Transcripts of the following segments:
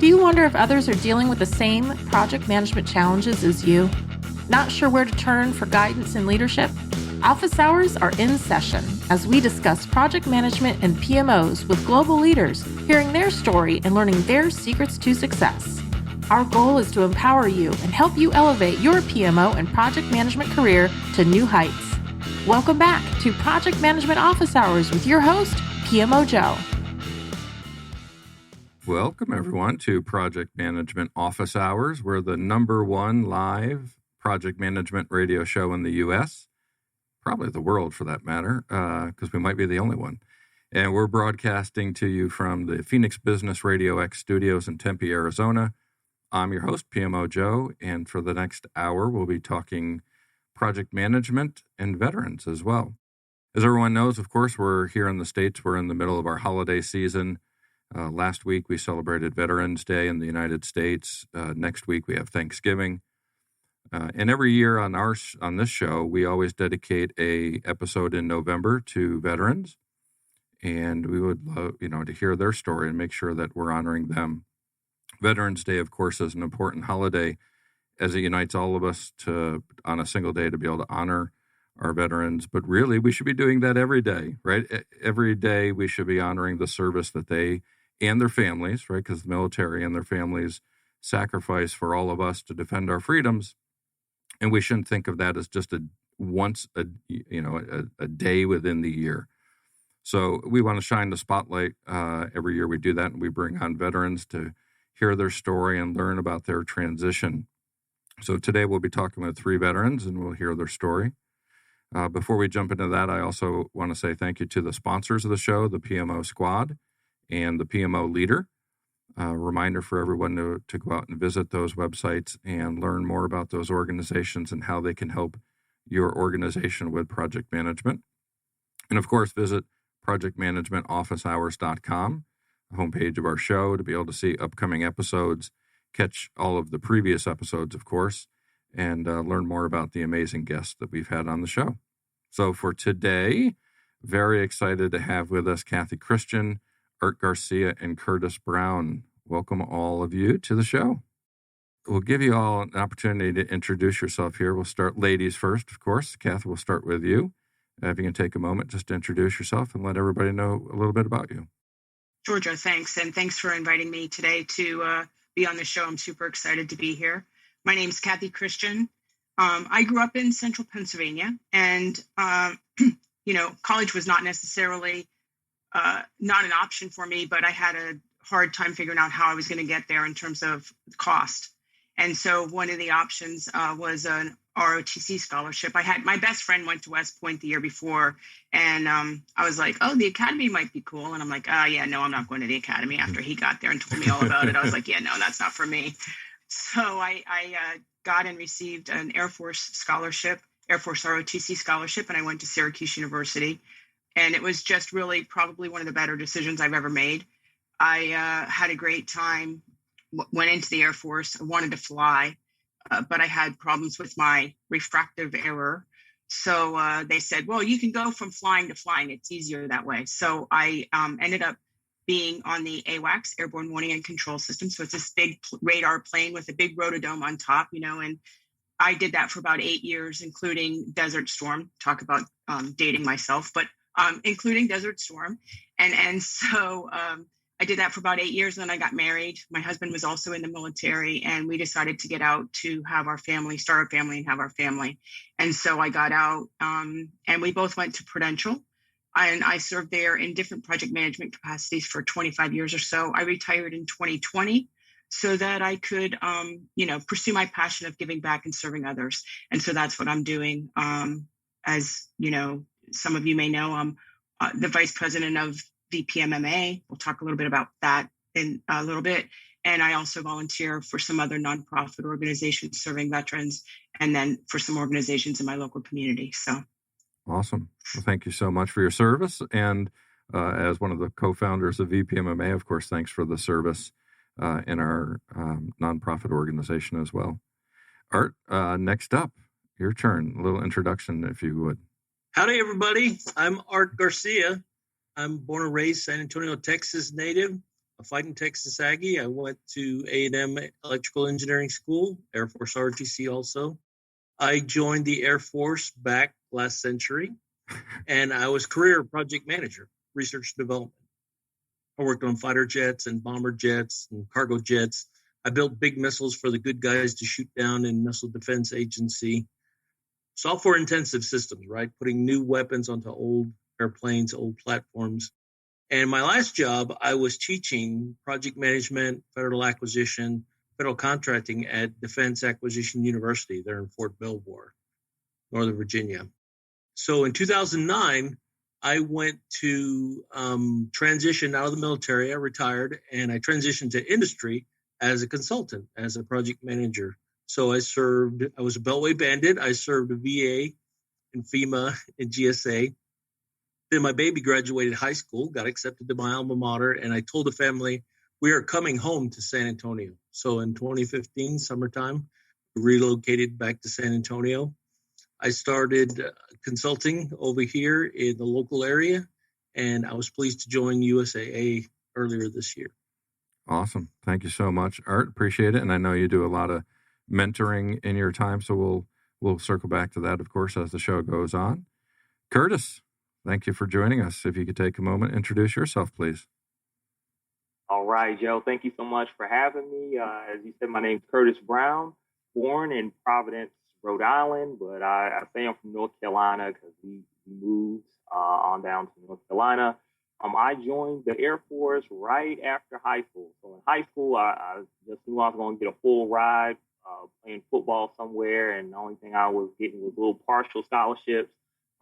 Do you wonder if others are dealing with the same project management challenges as you? Not sure where to turn for guidance and leadership? Office hours are in session as we discuss project management and PMOs with global leaders, hearing their story and learning their secrets to success. Our goal is to empower you and help you elevate your PMO and project management career to new heights. Welcome back to Project Management Office Hours with your host, PMO Joe. Welcome, everyone, to Project Management Office Hours. We're the #1 live project management radio show in the U.S., probably the world for that matter, because we might be the only one. And we're broadcasting to you from the Phoenix Business RadioX studios in Tempe, Arizona. I'm your host, PMO Joe, and for the next hour, we'll be talking project management and veterans as well. As everyone knows, of course, we're here in the States. We're in the middle of our holiday season. Last week, we celebrated Veterans Day in the United States. Next week, we have Thanksgiving. And every year on this show, we always dedicate a episode in November to veterans. And we would love, to hear their story and make sure that we're honoring them. Veterans Day, of course, is an important holiday as it unites all of us on a single day to be able to honor our veterans. But really, we should be doing that every day, right? Every day, we should be honoring the service that they and their families, right? Because the military and their families sacrifice for all of us to defend our freedoms. And we shouldn't think of that as just a day within the year. So we want to shine the spotlight every year we do that, and we bring on veterans to hear their story and learn about their transition. So today we'll be talking with 3 veterans, and we'll hear their story. Before we jump into that, I also want to say thank you to the sponsors of the show, the PMO Squad and the PMO Leader. Reminder for everyone to go out and visit those websites and learn more about those organizations and how they can help your organization with project management. And of course, visit projectmanagementofficehours.com, the homepage of our show, to be able to see upcoming episodes, catch all of the previous episodes, of course, and learn more about the amazing guests that we've had on the show. So for today, very excited to have with us Cathy Christian, Art García, and Curtis Brown. Welcome all of you to the show. We'll give you all an opportunity to introduce yourself here. We'll start ladies first, of course. Cathy, we'll start with you. If you can take a moment just to introduce yourself and let everybody know a little bit about you. Georgia, thanks. And thanks for inviting me today to be on the show. I'm super excited to be here. My name's Cathy Christian. I grew up in central Pennsylvania, and, college was not necessarily not an option for me, but I had a hard time figuring out how I was going to get there in terms of cost. And so one of the options was an ROTC scholarship. My best friend went to West Point the year before, and I was like, oh, the academy might be cool. And I'm like, I'm not going to the academy. After he got there and told me all about it, I was like, no, that's not for me. So I got and received an Air Force scholarship, Air Force ROTC scholarship, and I went to Syracuse University. And it was just really probably one of the better decisions I've ever made. I had a great time, went into the Air Force. I wanted to fly, but I had problems with my refractive error. So they said, well, you can go from flying to flying. It's easier that way. So I ended up being on the AWACS, Airborne Warning and Control System. So it's this big radar plane with a big rotodome on top, and I did that for about 8 years, including Desert Storm. Talk about dating myself, but including Desert Storm. And so I did that for about 8 years, and then I got married. My husband was also in the military, and we decided to get out to have our family, start a family and have our family. And so I got out, and we both went to Prudential, and I served there in different project management capacities for 25 years or so. I retired in 2020 so that I could, pursue my passion of giving back and serving others. And so that's what I'm doing. As some of you may know, I'm the vice president of VPMMA. We'll talk a little bit about that in a little bit. And I also volunteer for some other nonprofit organizations serving veterans, and then for some organizations in my local community. So awesome. Well, thank you so much for your service. And as one of the co-founders of VPMMA, of course, thanks for the service in our nonprofit organization as well. Art, next up, your turn. A little introduction, if you would. Howdy, everybody. I'm Art García. I'm born and raised San Antonio, Texas native. a fighting Texas Aggie. I went to A&M Electrical Engineering School, Air Force ROTC also. I joined the Air Force back last century, and I was career project manager, research and development. I worked on fighter jets and bomber jets and cargo jets. I built big missiles for the good guys to shoot down in Missile Defense Agency. Software intensive systems, right? Putting new weapons onto old airplanes, old platforms. And my last job, I was teaching project management, federal acquisition, federal contracting at Defense Acquisition University there in Fort Belvoir, Northern Virginia. So in 2009, I went to transition out of the military. I retired, and I transitioned to industry as a consultant, as a project manager. So I was a Beltway bandit. I served a VA and FEMA and GSA. Then my baby graduated high school, got accepted to my alma mater, and I told the family, we are coming home to San Antonio. So in 2015, summertime, we relocated back to San Antonio. I started consulting over here in the local area, and I was pleased to join USAA earlier this year. Awesome. Thank you so much, Art. Appreciate it. And I know you do a lot of mentoring in your time, so we'll circle back to that, of course, as the show goes on. Curtis, thank you for joining us. If you could take a moment, introduce yourself, please. All right, Joe. Thank you so much for having me. As you said, my name's Curtis Brown, born in Providence, Rhode Island, but I say I'm from North Carolina because we moved on down to North Carolina. I joined the Air Force right after high school. So in high school, I just knew I was going to get a full ride playing football somewhere, and the only thing I was getting was little partial scholarships.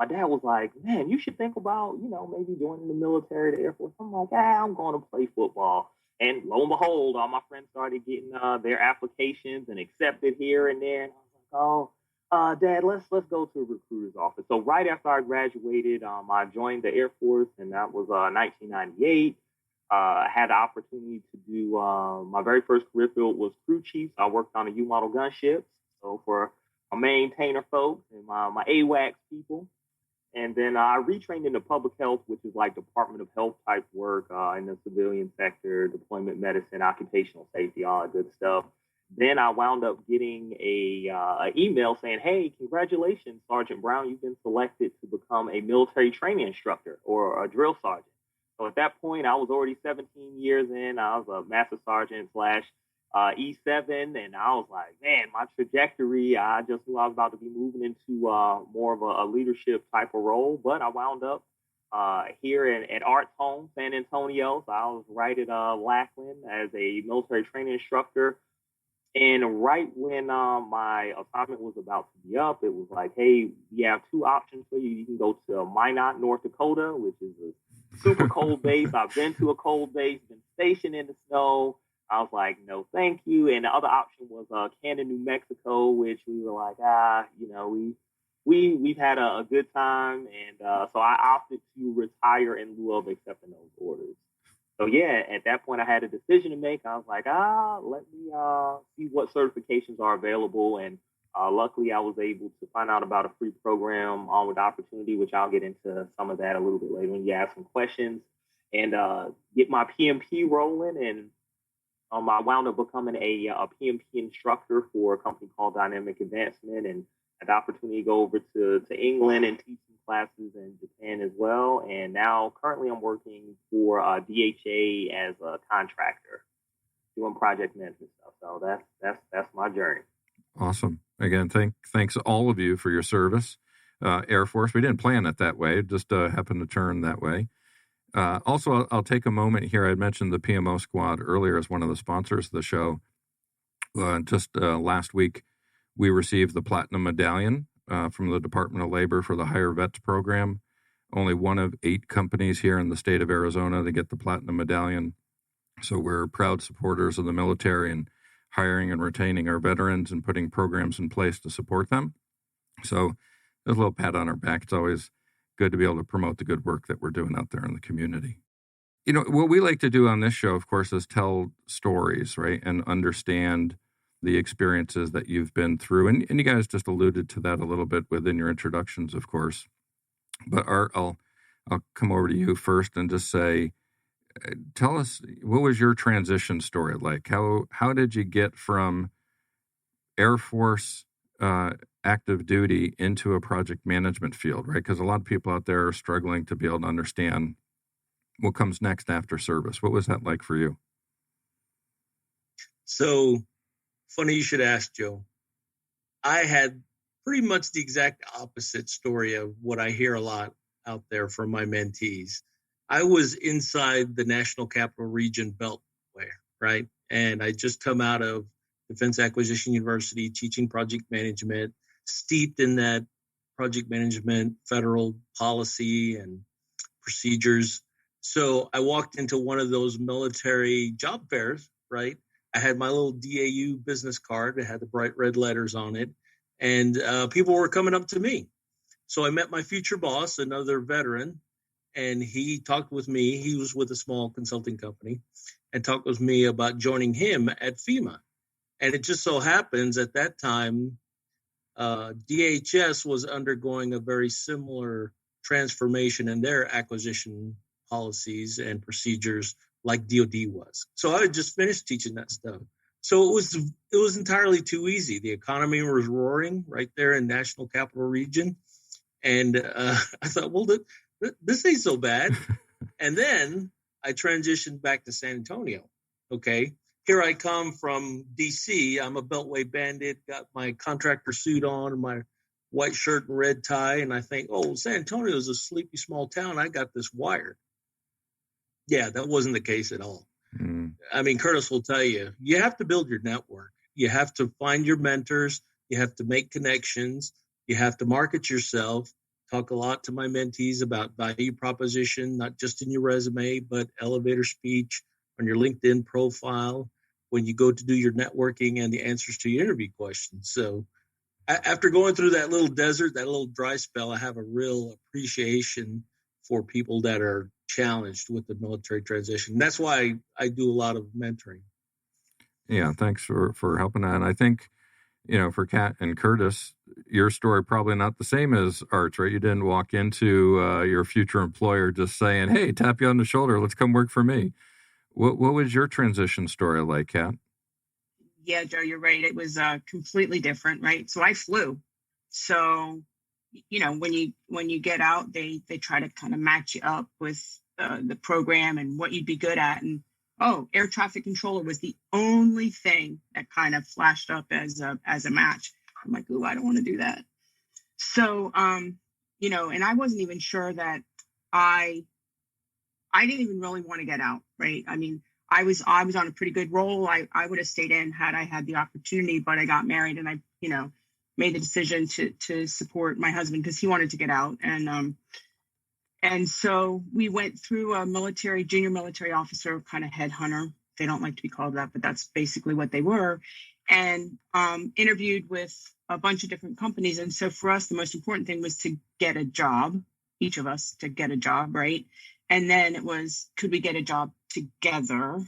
My dad was like, man, you should think about, maybe joining the military, the Air Force. I'm like, I'm going to play football. And lo and behold, all my friends started getting their applications and accepted here and there. And I was like, Dad, let's go to a recruiter's office. So right after I graduated, I joined the Air Force, and that was 1998. I had the opportunity to do my very first career field was crew chief. I worked on a U-model gunship. So for my maintainer folks and my AWACS people. And then I retrained into public health, which is like Department of Health type work in the civilian sector, deployment medicine, occupational safety, all that good stuff. Then I wound up getting an email saying, hey, congratulations, Sergeant Brown, you've been selected to become a military training instructor or a drill sergeant. So at that point, I was already 17 years in. I was a master sergeant / E7. And I was like, man, my trajectory, I just knew I was about to be moving into more of a leadership type of role. But I wound up here at Art's home, San Antonio. So I was right at Lackland as a military training instructor. And right when my assignment was about to be up, it was like, hey, we have two options for you. You can go to Minot, North Dakota, which is a super cold base. I've been to a cold base, been stationed in the snow. I was like, no, thank you. And the other option was Canton, New Mexico, which we were like, we've had a good time. And so I opted to retire in lieu of accepting those orders. So yeah, at that point I had a decision to make. I was like, let me see what certifications are available. And luckily I was able to find out about a free program on with Opportunity, which I'll get into some of that a little bit later when you ask some questions, and get my PMP rolling. And I wound up becoming a PMP instructor for a company called Dynamic Advancement, and had the opportunity to go over to England and teach some classes in Japan as well. And now currently I'm working for DHA as a contractor doing project management stuff. So that's my journey. Awesome. Again, thanks all of you for your service. Air Force, we didn't plan it that way. It just happened to turn that way. Also, I'll take a moment here. I had mentioned the PMO Squad earlier as one of the sponsors of the show. Just last week, we received the Platinum Medallion from the Department of Labor for the Hire Vets program. Only one of 8 companies here in the state of Arizona to get the Platinum Medallion. So we're proud supporters of the military and hiring and retaining our veterans and putting programs in place to support them. So there's a little pat on our back. It's always good to be able to promote the good work that we're doing out there in the community. What we like to do on this show, of course, is tell stories, right? And understand the experiences that you've been through. And you guys just alluded to that a little bit within your introductions, of course. But Art, I'll come over to you first and just say, tell us, what was your transition story like? How did you get from Air Force active duty into a project management field, right? Because a lot of people out there are struggling to be able to understand what comes next after service. What was that like for you? So funny you should ask, Joe. I had pretty much the exact opposite story of what I hear a lot out there from my mentees. I was inside the National Capital Region Beltway, right? And I just come out of Defense Acquisition University teaching project management, steeped in that project management, federal policy and procedures. So I walked into one of those military job fairs, right? I had my little DAU business card. It had the bright red letters on it. And people were coming up to me. So I met my future boss, another veteran, and he talked with me. He was with a small consulting company and talked with me about joining him at FEMA. And it just so happens at that time, DHS was undergoing a very similar transformation in their acquisition policies and procedures like DoD was. So I had just finished teaching that stuff. So it was entirely too easy. The economy was roaring right there in National Capital Region. And I thought, well, this ain't so bad. And then I transitioned back to San Antonio. Okay. Here I come from DC. I'm a Beltway bandit, got my contractor suit on, my white shirt and red tie. And I think, oh, San Antonio is a sleepy small town. I got this wired. Yeah, that wasn't the case at all. I mean, Curtis will tell you, you have to build your network. You have to find your mentors. You have to make connections. You have to market yourself. Talk a lot to my mentees about value proposition, not just in your resume, but elevator speech, on your LinkedIn profile, when you go to do your networking and the answers to your interview questions. So after going through that little desert, that little dry spell, I have a real appreciation for people that are challenged with the military transition. That's why I do a lot of mentoring. Yeah, thanks for helping that. And I think, for Kat and Curtis, your story probably not the same as Art's, right? You didn't walk into your future employer just saying, hey, tap you on the shoulder, let's come work for me. What was your transition story like, Kat? Yeah, Joe, you're right. It was completely different, right? So I flew. So, when you get out, they try to kind of match you up with the program and what you'd be good at. And air traffic controller was the only thing that kind of flashed up as a match. I'm like, ooh, I don't want to do that. So, and I wasn't even sure that I didn't even really want to get out, right? I mean, I was on a pretty good roll. I would have stayed in had I had the opportunity, but I got married and I, made the decision to support my husband because he wanted to get out. And so we went through a junior military officer kind of headhunter. They don't like to be called that, but that's basically what they were. And interviewed with a bunch of different companies. And so for us, the most important thing was to get a job, each of us to get a job, right? And then it was, could we get a job together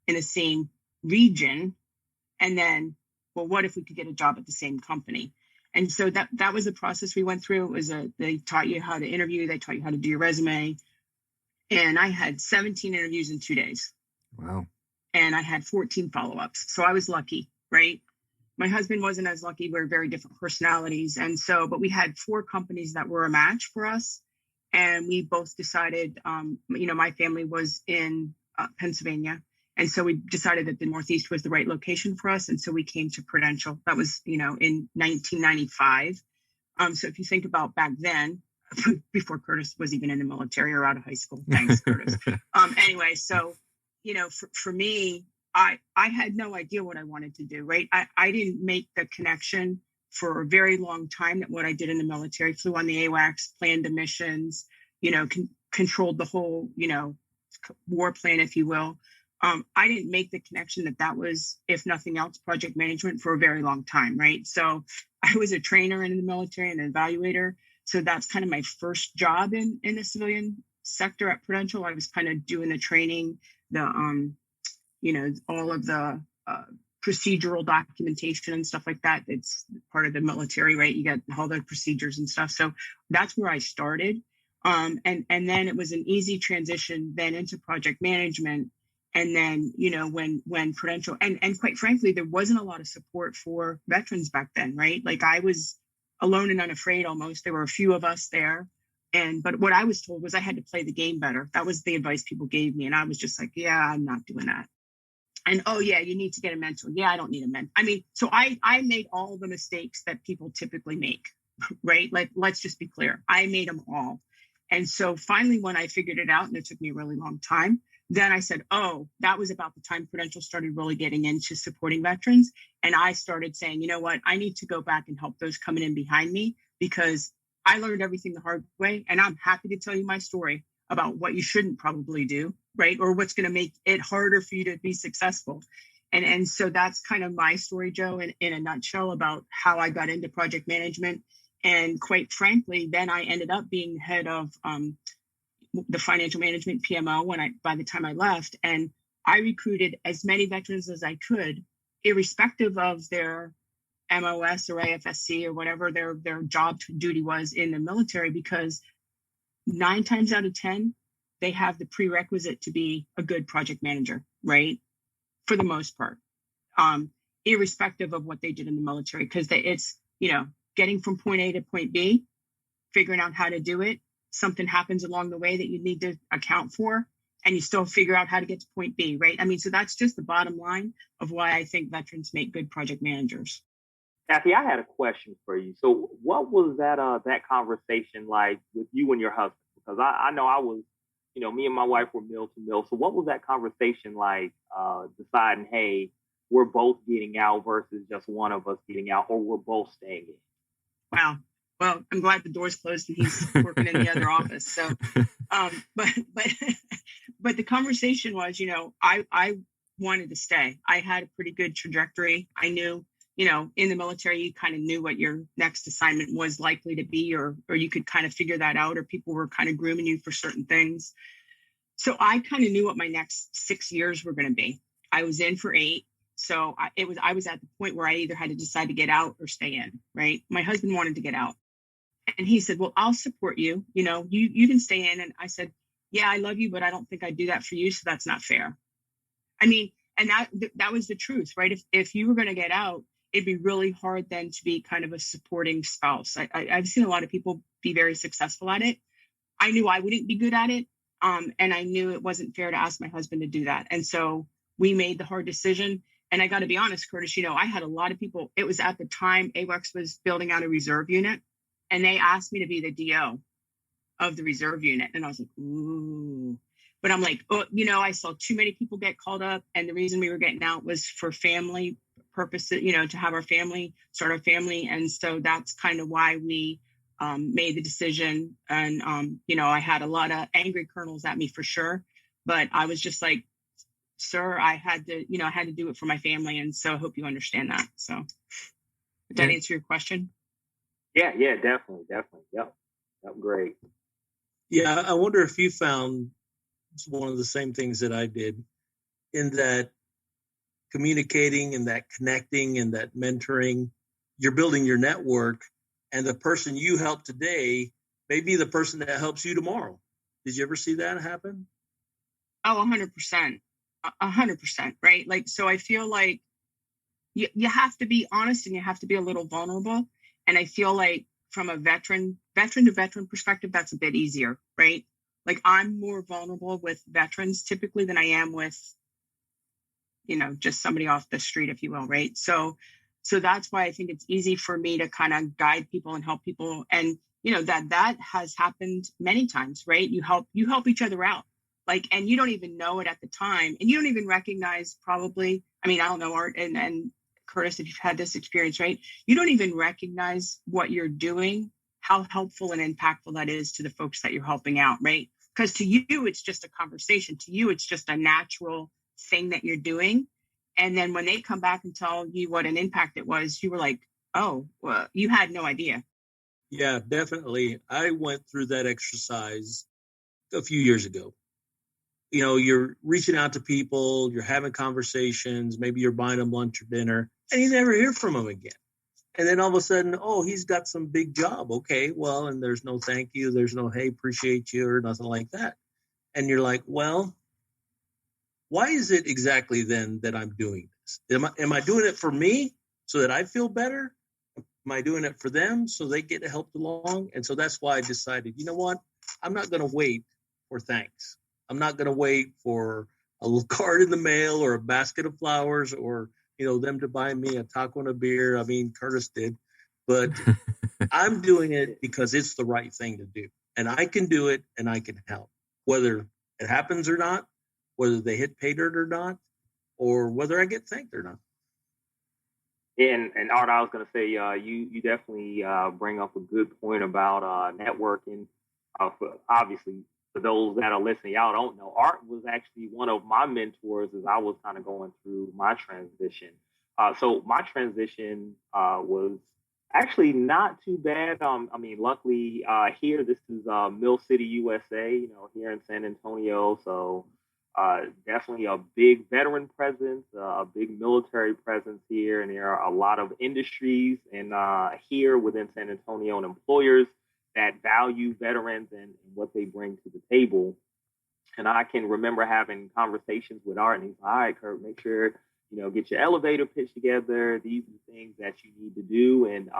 in the same region? And then, well, what if we could get a job at the same company? And so that was the process we went through. It was they taught you how to interview. They taught you how to do your resume. And I had 17 interviews in 2 days. Wow. And I had 14 follow-ups. So I was lucky, right? My husband wasn't as lucky. We're very different personalities. And so, but we had 4 companies that were a match for us. And we both decided, my family was in Pennsylvania. And so we decided that the Northeast was the right location for us. And so we came to Prudential. That was, in 1995. So if you think about back then, before Curtis was even in the military or out of high school. Thanks, Curtis. Anyway, so, for me, I had no idea what I wanted to do, right? I didn't make the connection for a very long time that what I did in the military, flew on the AWACS, planned the missions, controlled the whole, war plan, if you will. I didn't make the connection that was, if nothing else, project management for a very long time, right? So I was a trainer in the military and an evaluator. So that's kind of my first job in the civilian sector at Prudential. I was kind of doing the training, all of the procedural documentation and stuff like that. It's part of the military, right? You got all the procedures and stuff. So that's where I started. And then it was an easy transition then into project management. And then, when Prudential, and quite frankly, there wasn't a lot of support for veterans back then, right? Like I was alone and unafraid almost. There were a few of us there. But what I was told was I had to play the game better. That was the advice people gave me. And I was just like, yeah, I'm not doing that. And, oh, yeah, you need to get a mentor. Yeah, I don't need a mentor. I mean, so I made all the mistakes that people typically make, right? Like, let's just be clear. I made them all. And so finally, when I figured it out, and it took me a really long time, then I said, oh, that was about the time Prudential started really getting into supporting veterans. And I started saying, you know what, I need to go back and help those coming in behind me, because I learned everything the hard way. And I'm happy to tell you my story about what you shouldn't probably do, right? Or what's going to make it harder for you to be successful. And so that's kind of my story, Joe, in a nutshell, about how I got into project management. And quite frankly, then I ended up being head of the financial management PMO by the time I left. And I recruited as many veterans as I could, irrespective of their MOS or AFSC or whatever their job duty was in the military, because 9 times out of 10, they have the prerequisite to be a good project manager, right? For the most part, irrespective of what they did in the military, because it's, getting from point A to point B, figuring out how to do it. Something happens along the way that you need to account for, and you still figure out how to get to point B, right? I mean, so that's just the bottom line of why I think veterans make good project managers. Cathy, I had a question for you. So what was that conversation like with you and your husband? Because I know I was, me and my wife were mill to mill. So what was that conversation like, deciding, hey, we're both getting out versus just one of us getting out, or we're both staying in? Wow. Well, I'm glad the door's closed and he's working in the other office. So, but the conversation was, I wanted to stay. I had a pretty good trajectory. I knew, in the military, you kind of knew what your next assignment was likely to be, or you could kind of figure that out, or people were kind of grooming you for certain things. So I kind of knew what my next 6 years were going to be. I was in for 8. So I was at the point where I either had to decide to get out or stay in, right? My husband wanted to get out. And he said, well, I'll support you. You can stay in. And I said, yeah, I love you, but I don't think I'd do that for you. So that's not fair. I mean, and that was the truth, right? If you were going to get out, it'd be really hard then to be kind of a supporting spouse. I've seen a lot of people be very successful at it. I knew I wouldn't be good at it. And I knew it wasn't fair to ask my husband to do that. And so we made the hard decision. And I got to be honest, Curtis, I had a lot of people. It was at the time AWEX was building out a reserve unit, and they asked me to be the DO of the reserve unit. And I was like, ooh. But I'm like, I saw too many people get called up. And the reason we were getting out was for family purposes, to have start our family. And so that's kind of why we made the decision. And, I had a lot of angry colonels at me for sure. But I was just like, sir, I had to do it for my family. And so I hope you understand that. So did that answer your question? Yeah, definitely. Yep. Great. Yeah, I wonder if you found one of the same things that I did, in that communicating and that connecting and that mentoring, you're building your network, and the person you help today may be the person that helps you tomorrow. Did you ever see that happen? Oh, 100%. 100%, right? Like, so I feel like you have to be honest and you have to be a little vulnerable. And I feel like from a veteran to veteran perspective, that's a bit easier, right? Like I'm more vulnerable with veterans typically than I am with, just somebody off the street, if you will, right? So that's why I think it's easy for me to kind of guide people and help people. And, that has happened many times, right? You help each other out. Like, and you don't even know it at the time. And you don't even recognize probably, I don't know, Art and Curtis, if you've had this experience, right? You don't even recognize what you're doing, how helpful and impactful that is to the folks that you're helping out, right? Because to you, it's just a conversation. To you, it's just a natural thing that you're doing. And then when they come back and tell you what an impact it was, you were like, oh, well, you had no idea. Yeah, definitely. I went through that exercise a few years ago. You're reaching out to people, you're having conversations, maybe you're buying them lunch or dinner, and you never hear from them again. And then all of a sudden, oh, he's got some big job. Okay, well, and there's no thank you. There's no, hey, appreciate you or nothing like that. And you're like, well, why is it exactly then that I'm doing this? Am I doing it for me so that I feel better? Am I doing it for them so they get helped along? And so that's why I decided, you know what? I'm not going to wait for thanks. I'm not going to wait for a little card in the mail or a basket of flowers or, them to buy me a taco and a beer. I mean, Curtis did, but I'm doing it because it's the right thing to do. And I can do it and I can help, whether it happens or not, whether they hit pay dirt or not, or whether I get thanked or not. And Art, I was going to say, you definitely bring up a good point about networking. Obviously, for those that are listening, y'all don't know, Art was actually one of my mentors as I was kind of going through my transition. So my transition was actually not too bad. Luckily here, this is Mill City, USA, here in San Antonio. So definitely a big veteran presence, a big military presence here. And there are a lot of industries and here within San Antonio and employers that value veterans and what they bring to the table. And I can remember having conversations with Art, and he's like, all right, Kurt, make sure, get your elevator pitch together. These are the things that you need to do. And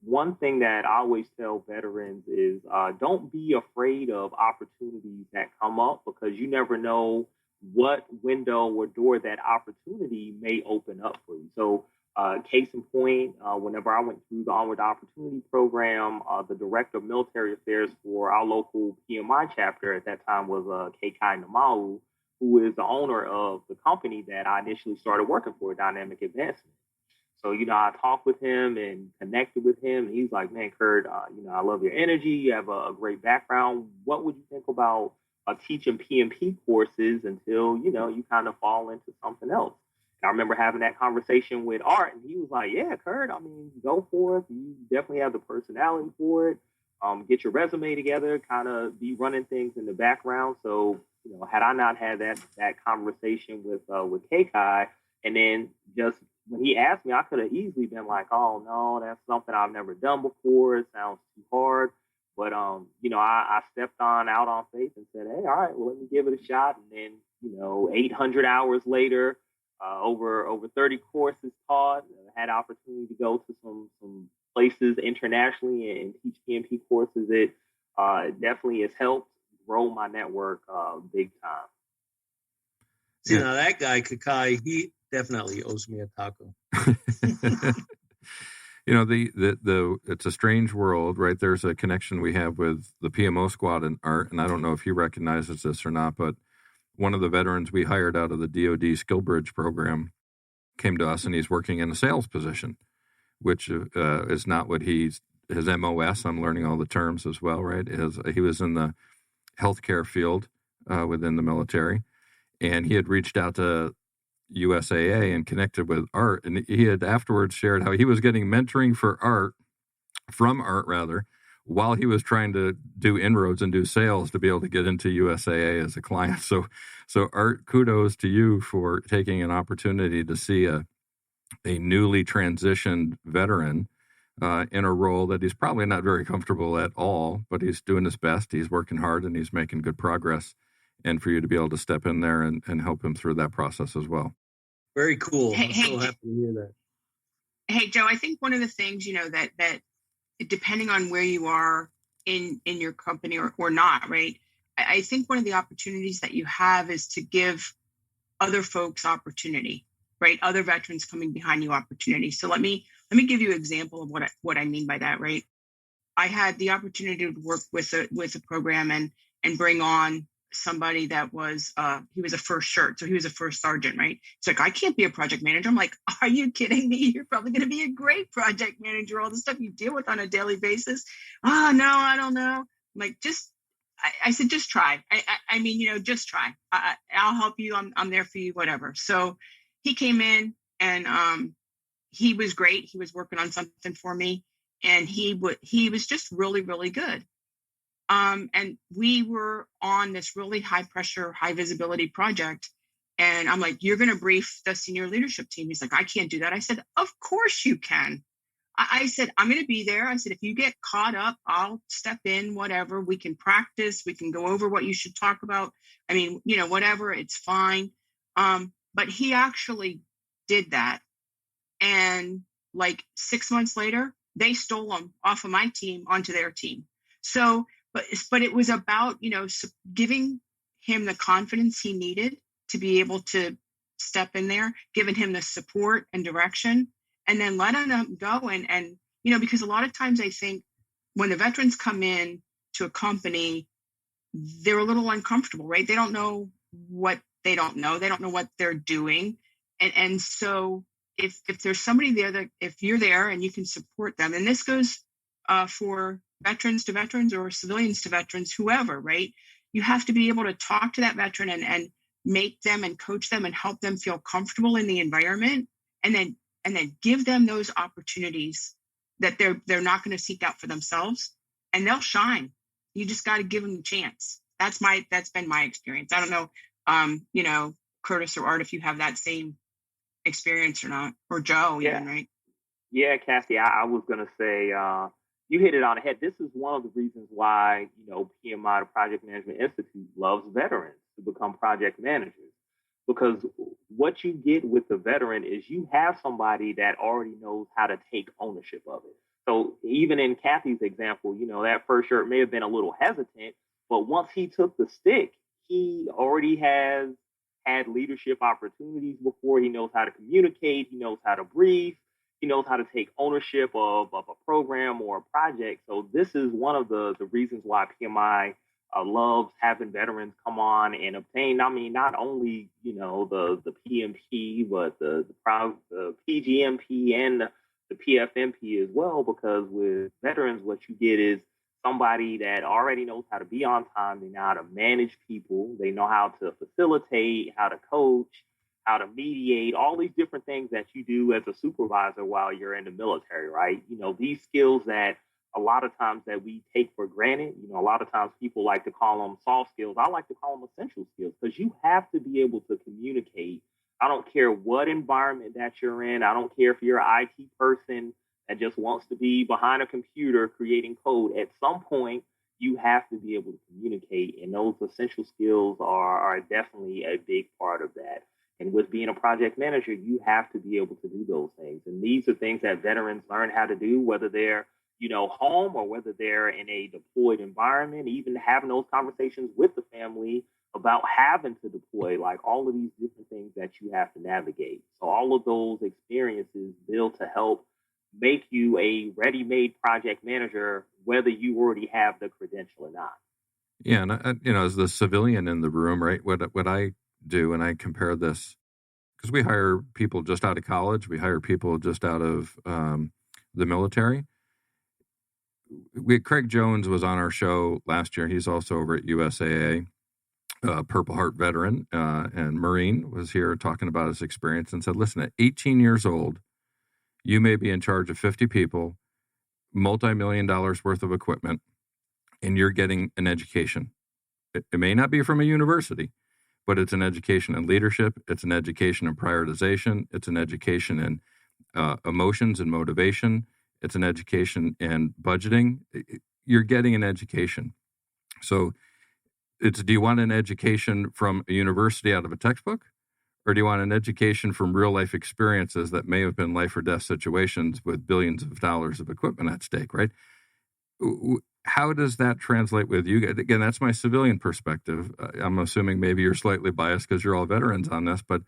one thing that I always tell veterans is don't be afraid of opportunities that come up, because you never know what window or door that opportunity may open up for you. So case in point, whenever I went through the Onward Opportunity Program, the Director of Military Affairs for our local PMO chapter at that time was Chri, who is the owner of the company that I initially started working for, Dynamic Advancement. So, I talked with him and connected with him. And he's like, man, Kurt, I love your energy. You have a great background. What would you think about teaching PMP courses until, you kind of fall into something else? And I remember having that conversation with Art, and he was like, yeah, Kurt, go for it. You definitely have the personality for it. Get your resume together, kind of be running things in the background. So, had I not had that conversation with Chri, and then just when he asked me, I could have easily been like, oh, no, that's something I've never done before. It sounds too hard. But, I stepped out on faith and said, hey, all right, well, let me give it a shot. And then, 800 hours later, over 30 courses taught, had opportunity to go to some places internationally and teach PMP courses. It definitely has helped grow my network big time. See, now that guy, Kakai, he definitely owes me a taco. It's a strange world, right? There's a connection we have with the PMO squad and Art, and I don't know if he recognizes this or not, but one of the veterans we hired out of the DoD Skill Bridge program came to us, and he's working in a sales position, which is not what his MOS. I'm learning all the terms as well, right? He was in the healthcare field within the military, and he had reached out to USAA and connected with Art, and he had afterwards shared how he was getting mentoring from Art, while he was trying to do inroads and do sales to be able to get into USAA as a client. So Art, kudos to you for taking an opportunity to see a newly transitioned veteran in a role that he's probably not very comfortable at all, but he's doing his best. He's working hard and he's making good progress. And for you to be able to step in there and help him through that process as well. Very cool. I'm so happy to hear that. Hey, Joe, I think one of the things, that depending on where you are in your company or not, right? I think one of the opportunities that you have is to give other folks opportunity, right? Other veterans coming behind you opportunity. So let me give you an example of what I mean by that, right? I had the opportunity to work with a program and bring on somebody that was he was a first shirt, so he was a first sergeant, right? It's like, I can't be a project manager. I'm like, are you kidding me? You're probably going to be a great project manager. All the stuff you deal with on a daily basis. Oh no, I don't know. I'm like, I said, just try. Just try. I'll help you. I'm there for you. Whatever. So he came in and he was great. He was working on something for me, and he was just really, really good. And we were on this really high pressure, high visibility project. And I'm like, you're going to brief the senior leadership team. He's like, I can't do that. I said, of course you can. I said, I'm going to be there. I said, if you get caught up, I'll step in, whatever. We can practice. We can go over what you should talk about. I mean, whatever, it's fine. But he actually did that. And like 6 months later, they stole him off of my team onto their team. So, but it was about, giving him the confidence he needed to be able to step in there, giving him the support and direction, and then letting them go. And because a lot of times I think when the veterans come in to a company, they're a little uncomfortable, right? They don't know what they don't know. They don't know what they're doing. And so if there's somebody there that if you're there and you can support them, and this goes for veterans to veterans or civilians to veterans, whoever, right? You have to be able to talk to that veteran and make them and coach them and help them feel comfortable in the environment, and then give them those opportunities that they're not going to seek out for themselves, and they'll shine. You just got to give them the chance. That's been my experience. I don't know, Curtis or Art, if you have that same experience or not, or Joe, even, right? Yeah, Cathy, I was going to say, you hit it on the head. This is one of the reasons why, PMI, the Project Management Institute, loves veterans to become project managers. Because what you get with the veteran is you have somebody that already knows how to take ownership of it. So even in Cathy's example, that first shirt may have been a little hesitant, but once he took the stick, he already has had leadership opportunities before. He knows how to communicate. He knows how to brief. He knows how to take ownership of a program or a project. So this is one of the reasons why PMI loves having veterans come on and obtain, not only, the PMP, but the PGMP and the PFMP as well, because with veterans, what you get is somebody that already knows how to be on time. They know how to manage people. They know how to facilitate, how to coach, how to mediate, all these different things that you do as a supervisor while you're in the military, right? These skills that a lot of times that we take for granted, a lot of times people like to call them soft skills. I like to call them essential skills, because you have to be able to communicate. I don't care what environment that you're in. I don't care if you're an IT person that just wants to be behind a computer creating code. At some point, you have to be able to communicate, and those essential skills are definitely a big part of that. And with being a project manager, you have to be able to do those things. And these are things that veterans learn how to do, whether they're, home or whether they're in a deployed environment, even having those conversations with the family about having to deploy, like all of these different things that you have to navigate. So all of those experiences build to help make you a ready-made project manager, whether you already have the credential or not. Yeah, and as the civilian in the room, right? What I do, and I compare this, because we hire people just out of college, we hire people just out of the military. Craig Jones was on our show last year. He's also over at USAA, Purple Heart veteran, and Marine was here talking about his experience and said, listen, at 18 years old, you may be in charge of 50 people, multi-million-dollar worth of equipment, and you're getting an education. It may not be from a university, but it's an education in leadership. It's an education in prioritization. It's an education in emotions and motivation. It's an education in budgeting. You're getting an education. So do you want an education from a university out of a textbook? Or do you want an education from real life experiences that may have been life or death situations with billions of dollars of equipment at stake, right? How does that translate with you? Again, that's my civilian perspective. I'm assuming maybe you're slightly biased because you're all veterans on this, but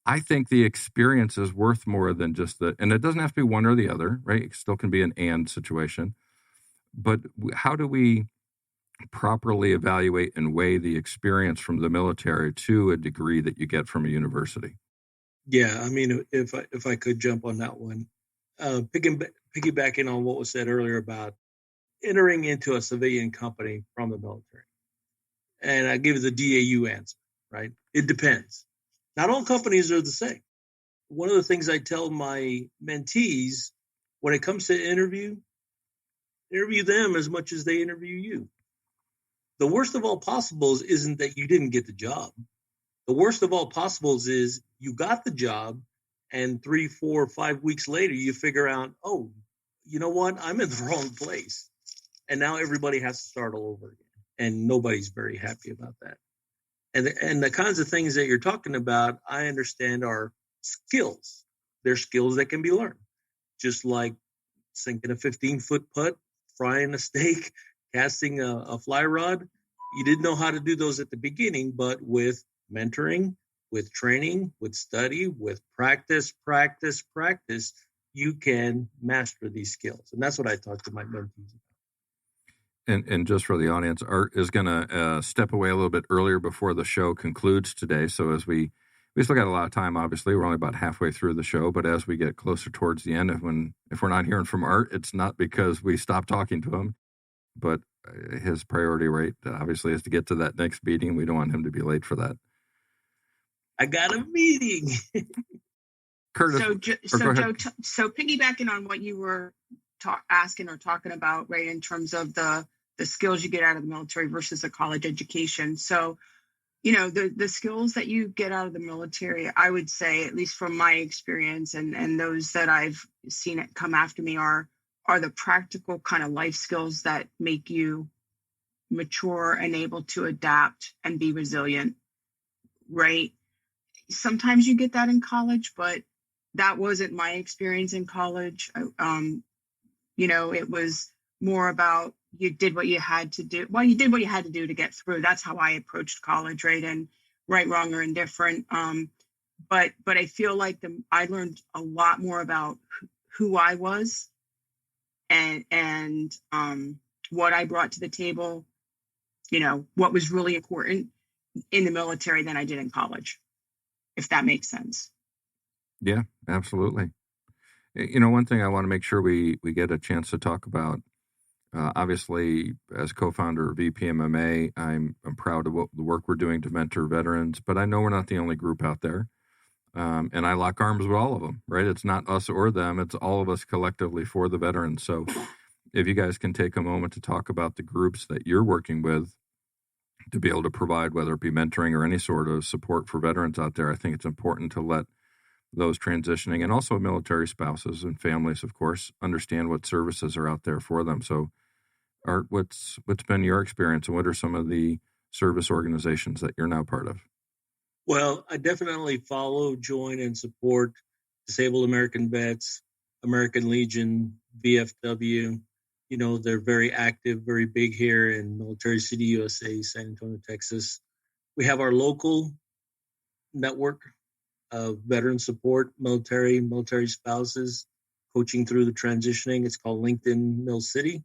I think the experience is worth more than just and it doesn't have to be one or the other, right? It still can be an and situation. But how do we properly evaluate and weigh the experience from the military to a degree that you get from a university? Yeah, if I could jump on that one, piggybacking on what was said earlier about entering into a civilian company from the military. And I give the DAU answer, right? It depends. Not all companies are the same. One of the things I tell my mentees when it comes to interview them as much as they interview you. The worst of all possibles isn't that you didn't get the job. The worst of all possibles is you got the job, and 3, 4, 5 weeks later, you figure out, oh, you know what? I'm in the wrong place. And now everybody has to start all over again. And nobody's very happy about that. And the kinds of things that you're talking about, I understand are skills. They're skills that can be learned. Just like sinking a 15-foot putt, frying a steak, casting a fly rod. You didn't know how to do those at the beginning, but with mentoring, with training, with study, with practice, you can master these skills. And that's what I talk to my mentees about. And just for the audience, Art is going to step away a little bit earlier before the show concludes today. So as we still got a lot of time, obviously. We're only about halfway through the show. But as we get closer towards the end, if we're not hearing from Art, it's not because we stopped talking to him. But his priority rate, obviously, is to get to that next meeting. We don't want him to be late for that. I got a meeting. Curtis, so piggybacking on what you were asking or talking about, right, in terms of the skills you get out of the military versus a college education. So, you know, the skills that you get out of the military, I would say, at least from my experience and those that I've seen it come after me, are the practical kind of life skills that make you mature and able to adapt and be resilient, right? Sometimes you get that in college, but that wasn't my experience in college. You know, it was more about you did what you had to do. Well, you did what you had to do to get through. That's how I approached college, right? And right, wrong, or indifferent. But I feel like I learned a lot more about who I was and what I brought to the table, you know, what was really important in the military than I did in college, if that makes sense. Yeah, absolutely. You know, one thing I want to make sure we get a chance to talk about, obviously, as co-founder of VPMMA, I'm proud of the work we're doing to mentor veterans, but I know we're not the only group out there. And I lock arms with all of them, right? It's not us or them. It's all of us collectively for the veterans. So if you guys can take a moment to talk about the groups that you're working with to be able to provide, whether it be mentoring or any sort of support for veterans out there, I think it's important to let those transitioning and also military spouses and families, of course, understand what services are out there for them. So, Art, what's been your experience, and what are some of the service organizations that you're now part of? Well, I definitely follow, join, and support Disabled American Vets, American Legion, VFW. You know, they're very active, very big here in Military City, USA, San Antonio, Texas. We have our local network of veteran support, military spouses, coaching through the transitioning. It's called LinkedIn Mill City.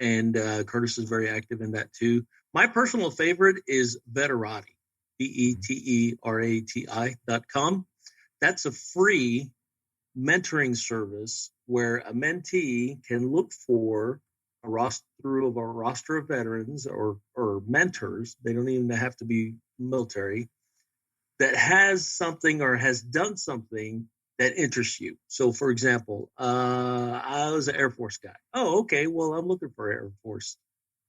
And Curtis is very active in that too. My personal favorite is Veterati, VETERATI.com. That's a free mentoring service where a mentee can look for a roster of veterans or mentors. They don't even have to be military, that has something or has done something that interests you. So, for example, I was an Air Force guy. Oh, okay. Well, I'm looking for an Air Force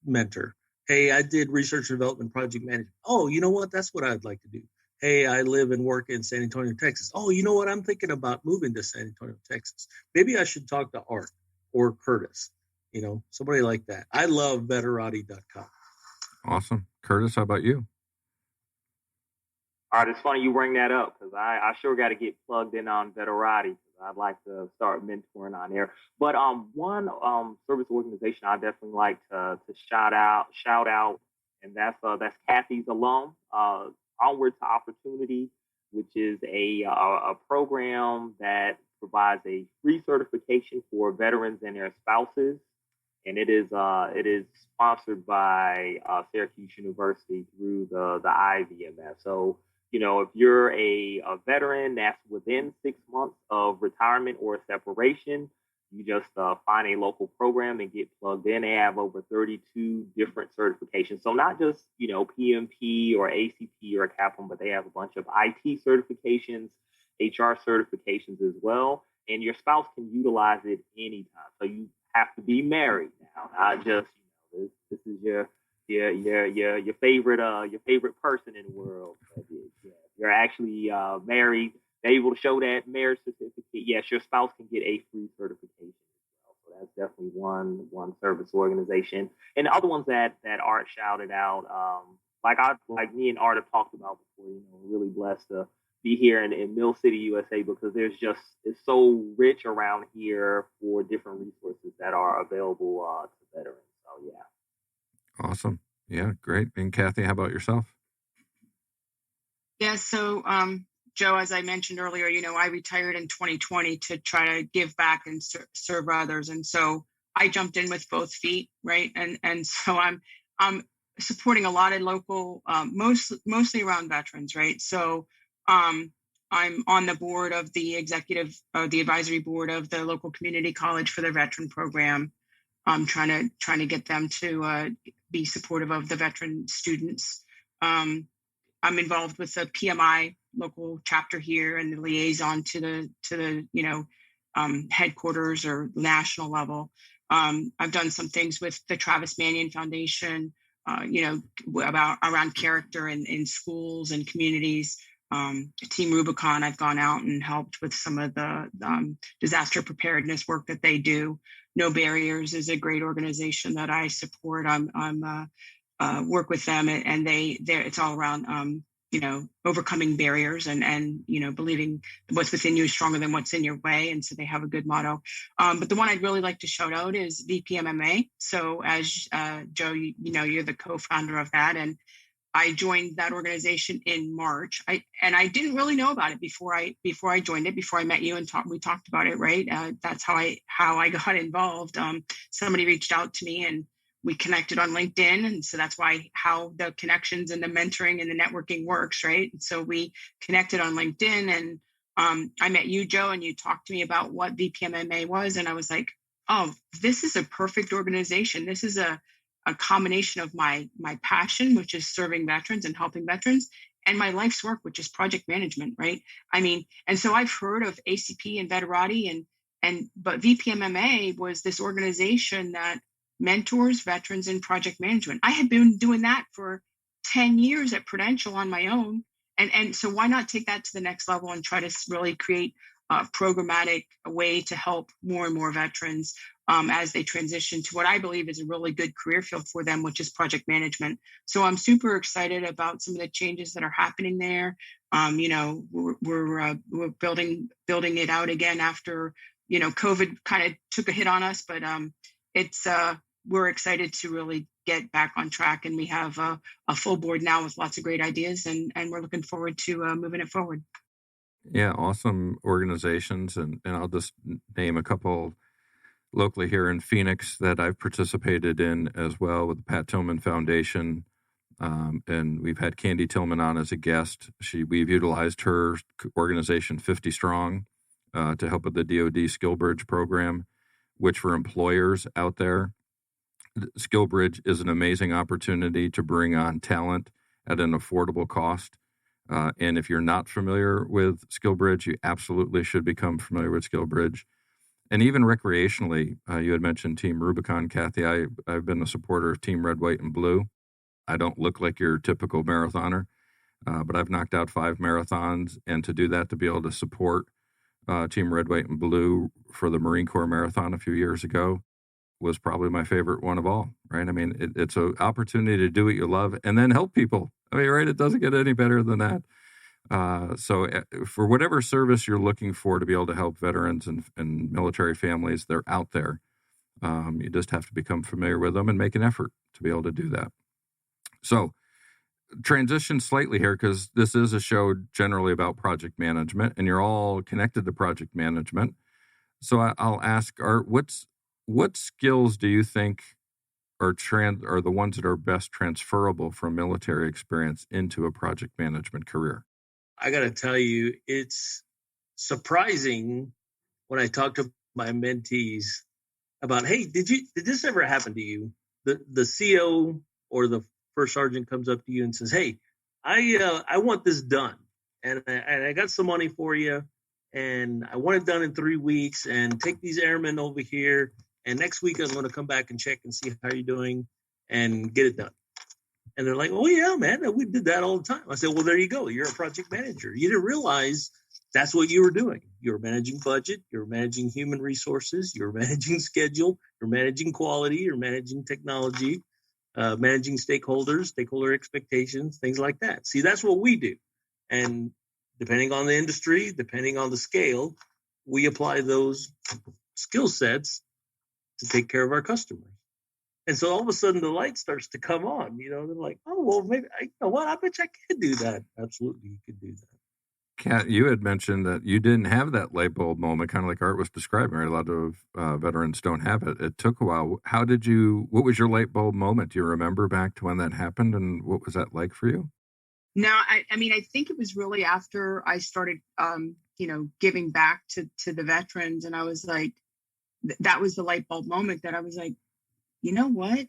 mentor. Hey, I did research and development project management. Oh, you know what? That's what I'd like to do. Hey, I live and work in San Antonio, Texas. Oh, you know what? I'm thinking about moving to San Antonio, Texas. Maybe I should talk to Art or Curtis, you know, somebody like that. I love Veterati.com. Awesome. Curtis, how about you? All right, it's funny you bring that up because I sure got to get plugged in on Veterati because I'd like to start mentoring on there. But one service organization I definitely like to shout out, and that's Cathy's alum, Onward to Opportunity, which is a program that provides a free certification for veterans and their spouses, and it is sponsored by Syracuse University through the IVMS. So, you know, if you're a veteran that's within 6 months of retirement or separation, you just find a local program and get plugged in. They have over 32 different certifications. So not just, you know, PMP or ACP or CAPM, but they have a bunch of IT certifications, HR certifications as well. And your spouse can utilize it anytime. So you have to be married now, not just, you know, this is your favorite person in the world. You're actually married, able to show that marriage certificate. Yes, your spouse can get a free certification as well. definitely one service organization. And the other ones that Art shouted out, like me and Art have talked about before, we're really blessed to be here in Mill City, USA, because it's so rich around here for different resources that are available to veterans. So yeah. Awesome. Yeah, great. And Cathy, how about yourself? Yeah, so Joe, as I mentioned earlier, I retired in 2020 to try to give back and serve others. And so I jumped in with both feet, right? And so I'm supporting a lot of local, mostly around veterans, right? So I'm on the board of the the advisory board of the local community college for their veteran program. I'm trying to get them to be supportive of the veteran students. I'm involved with the PMI local chapter here and the liaison to the headquarters or national level. I've done some things with the Travis Manion Foundation, around character in schools and communities. Team Rubicon, I've gone out and helped with some of the disaster preparedness work that they do. No Barriers is a great organization that I support. I'm work with them, and it's all around overcoming barriers and believing what's within you is stronger than what's in your way, and so they have a good motto. But the one I'd really like to shout out is VPMMA. So as Joe, you're the co-founder of that, and I joined that organization in March. I didn't really know about it before I joined it, before I met you and we talked about it, right? That's how I got involved. Somebody reached out to me and we connected on LinkedIn. And so that's how the connections and the mentoring and the networking works, right? And so we connected on LinkedIn, and I met you, Joe, and you talked to me about what VPMMA was. And I was like, oh, this is a perfect organization. This is a combination of my passion, which is serving veterans and helping veterans, and my life's work, which is project management, right? And so I've heard of ACP and Veterati, but VPMMA was this organization that mentors veterans in project management. I had been doing that for 10 years at Prudential on my own. And so why not take that to the next level and try to really create a programmatic way to help more and more veterans as they transition to what I believe is a really good career field for them, which is project management. So I'm super excited about some of the changes that are happening there. We're building it out again after, COVID kind of took a hit on us, but we're excited to really get back on track, and we have a full board now with lots of great ideas, and we're looking forward to moving it forward. Yeah, awesome organizations, and I'll just name a couple locally here in Phoenix that I've participated in as well, with the Pat Tillman Foundation, and we've had Candy Tillman on as a guest. We've utilized her organization 50 Strong to help with the DoD Skill Bridge program, which for employers out there, Skill Bridge is an amazing opportunity to bring on talent at an affordable cost. And if you're not familiar with Skill Bridge, you absolutely should become familiar with Skill Bridge. And even recreationally, you had mentioned Team Rubicon, Cathy. I've been a supporter of Team Red, White, and Blue. I don't look like your typical marathoner, but I've knocked out 5 marathons. And to do that, to be able to support Team Red, White, and Blue for the Marine Corps Marathon a few years ago was probably my favorite one of all, right? I mean, it's an opportunity to do what you love and then help people. I mean, right? It doesn't get any better than that. So for whatever service you're looking for to be able to help veterans and military families, they're out there. You just have to become familiar with them and make an effort to be able to do that. So transition slightly here, because this is a show generally about project management, and you're all connected to project management. So I'll ask Art, what skills do you think are the ones that are best transferable from military experience into a project management career? I got to tell you, it's surprising when I talk to my mentees about, hey, did this ever happen to you? The CO or the first sergeant comes up to you and says, hey, I want this done, and I got some money for you, and I want it done in 3 weeks, and take these airmen over here, and next week I'm going to come back and check and see how you're doing and get it done. And they're like, oh, yeah, man, we did that all the time. I said, well, there you go. You're a project manager. You didn't realize That's what you were doing. You were managing budget, you're managing human resources, you're managing schedule, you're managing quality, you're managing technology, managing stakeholder expectations, things like that. See, that's what we do. And depending on the industry, depending on the scale, we apply those skill sets to take care of our customers. And so all of a sudden the light starts to come on, they're like, oh, well, maybe, I bet you I could do that. Absolutely, you could do that. Kat, you had mentioned that you didn't have that light bulb moment, kind of like Art was describing, right? A lot of veterans don't have it. It took a while. What was your light bulb moment? Do you remember back to when that happened, and what was that like for you? No, I think it was really after I started, giving back to the veterans. And I was like, that was the light bulb moment that I was like, you know what?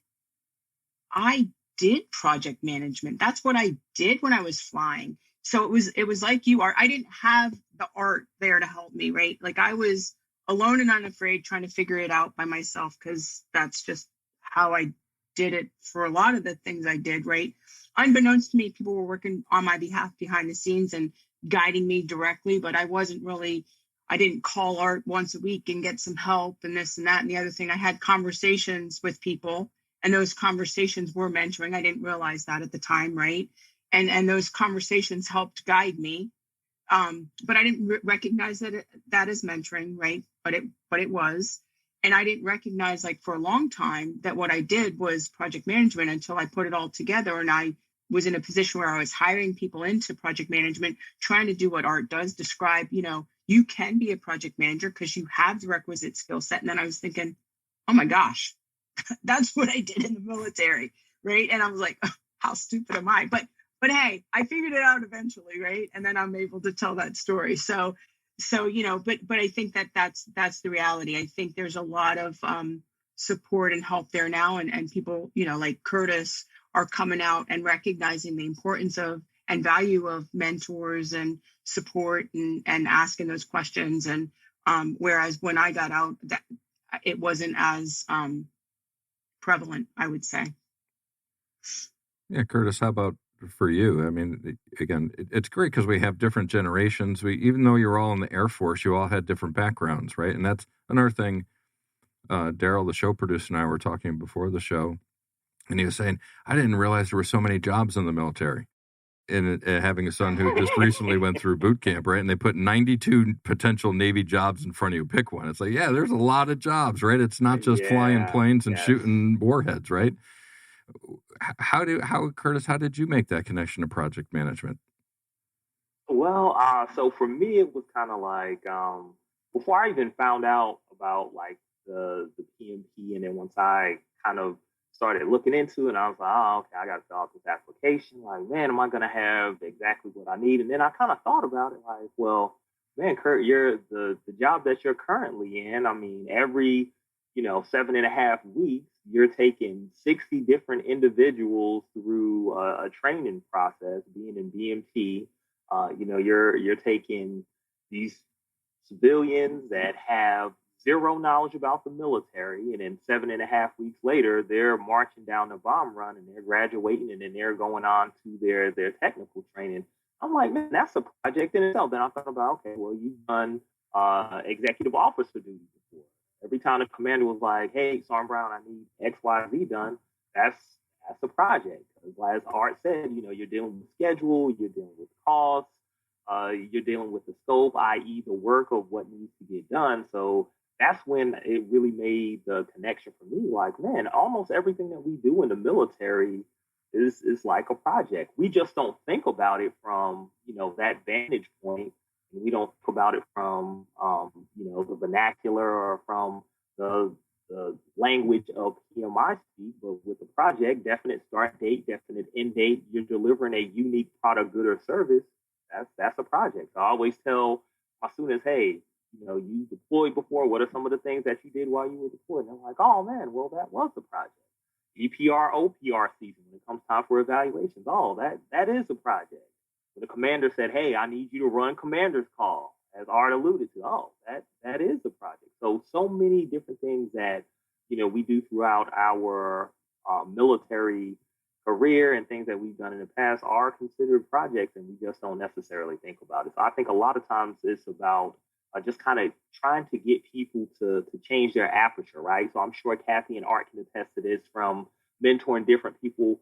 I did project management. That's what I did when I was flying. So it was like you are. I didn't have the Art there to help me, right? Like I was alone and unafraid trying to figure it out by myself, because that's just how I did it for a lot of the things I did, right? Unbeknownst to me, people were working on my behalf behind the scenes and guiding me directly, but I didn't call Art once a week and get some help and this and that and the other thing. I had conversations with people, and those conversations were mentoring. I didn't realize that at the time, right? And those conversations helped guide me. But I didn't recognize that as mentoring, right? But it was. And I didn't recognize, like, for a long time, that what I did was project management until I put it all together. And I was in a position where I was hiring people into project management, trying to do what Art does, describe, you can be a project manager because you have the requisite skill set. And then I was thinking, oh my gosh, that's what I did in the military, right? And I was like, oh, how stupid am I? But hey, I figured it out eventually, right? And then I'm able to tell that story. So but I think that's the reality. I think there's a lot of support and help there now, and people, like Curtis, are coming out and recognizing the importance of and value of mentors and support and asking those questions. And whereas when I got out, that it wasn't as prevalent, I would say. Yeah, Curtis, how about for you? I mean, again, it's great because we have different generations. Even though you're all in the Air Force, you all had different backgrounds, right? And that's another thing. Daryl, the show producer, and I were talking before the show, and he was saying, I didn't realize there were so many jobs in the military. And having a son who just recently went through boot camp, right? And they put 92 potential Navy jobs in front of you. Pick one. It's like, yeah, there's a lot of jobs, right? It's not just flying planes and shooting warheads, right? Curtis, how did you make that connection to project management? Well, so for me, it was kind of like before I even found out about like the PMP, and then once I kind of started looking into it, and I was like, oh, okay, I got to fill out this application. Like, man, am I going to have exactly what I need? And then I kind of thought about it, like, well, man, Kurt, you're the job that you're currently in. I mean, every 7.5 weeks, you're taking 60 different individuals through a training process, being in BMT. You're taking these civilians that have zero knowledge about the military, and then 7.5 weeks later, they're marching down the bomb run, and they're graduating, and then they're going on to their technical training. I'm like, man, that's a project in itself. Then I thought about, okay, well, you've done executive officer duty before. Every time the commander was like, hey, Sergeant Brown, I need X, Y, Z done, that's a project. As Art said, you're dealing with schedule, you're dealing with costs, you're dealing with the scope, i.e. the work of what needs to get done. So that's when it really made the connection for me. Like, man, almost everything that we do in the military is like a project. We just don't think about it from, that vantage point. We don't think about it from, the vernacular or from the language of PMI speak, but with the project, definite start date, definite end date, you're delivering a unique product, good, or service. That's a project. So I always tell my students, hey, you deployed before. What are some of the things that you did while you were deployed? And they're like, oh man, well, that was the project. EPR, OPR season, when it comes time for evaluations, oh, that is a project. When the commander said, hey, I need you to run commander's call, as Art alluded to, oh, that is a project. So many different things that, we do throughout our military career and things that we've done in the past are considered projects, and we just don't necessarily think about it. So I think a lot of times it's about just kind of trying to get people to change their aperture, right? So I'm sure Cathy and Art can attest to this from mentoring different people.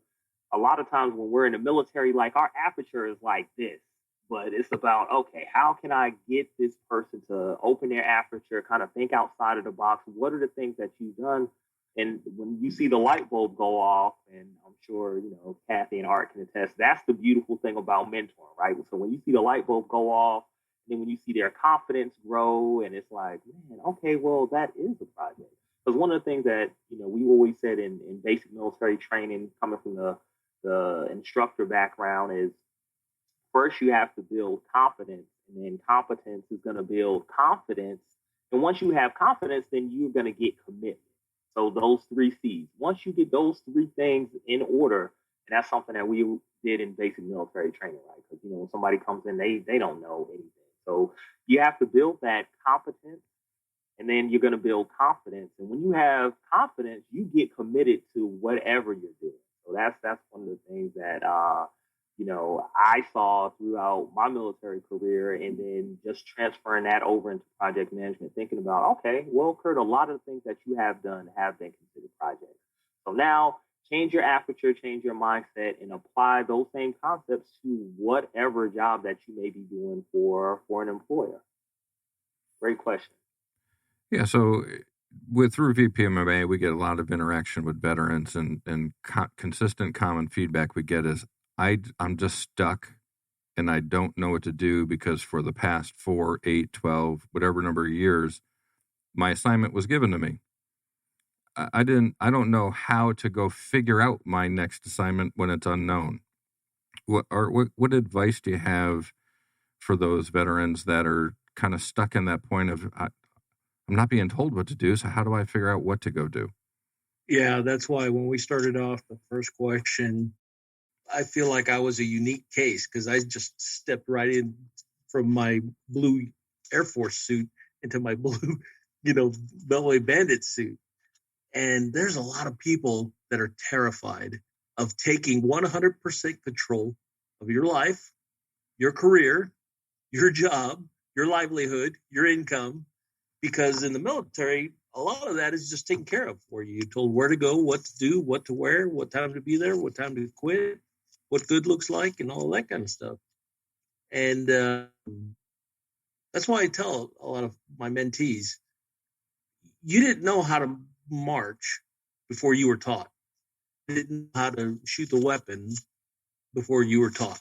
A lot of times when we're in the military, like our aperture is like this, but it's about, okay, how can I get this person to open their aperture, kind of think outside of the box? What are the things that you've done? And when you see the light bulb go off, and I'm sure, Cathy and Art can attest, that's the beautiful thing about mentoring, right? So when you see the light bulb go off, then when you see their confidence grow, and it's like, man, okay, well, that is a project. Because one of the things that, we always said in basic military training, coming from the instructor background, is first you have to build confidence, and then competence is going to build confidence. And once you have confidence, then you're going to get commitment. So those 3 C's. Once you get those 3 things in order, and that's something that we did in basic military training, right? Because, when somebody comes in, they don't know anything. So you have to build that competence, and then you're going to build confidence. And when you have confidence, you get committed to whatever you're doing. So that's one of the things that, I saw throughout my military career, and then just transferring that over into project management, thinking about, okay, well, Kurt, a lot of the things that you have done have been considered projects. So now change your aperture, change your mindset, and apply those same concepts to whatever job that you may be doing for an employer. Great question. Yeah, so through VPMA, we get a lot of interaction with veterans, and consistent common feedback we get is, I'm just stuck and I don't know what to do, because for the past 4, 8, 12, whatever number of years, my assignment was given to me. I don't know how to go figure out my next assignment when it's unknown. What advice do you have for those veterans that are kind of stuck in that point of, I'm not being told what to do, so how do I figure out what to go do? Yeah, that's why when we started off the first question, I feel like I was a unique case, because I just stepped right in from my blue Air Force suit into my blue, Beltway Bandit suit. And there's a lot of people that are terrified of taking 100% control of your life, your career, your job, your livelihood, your income, because in the military, a lot of that is just taken care of for you. You're told where to go, what to do, what to wear, what time to be there, what time to quit, what good looks like, and all that kind of stuff. And that's why I tell a lot of my mentees, you didn't know how to march before you were taught. You didn't know how to shoot the weapon before you were taught.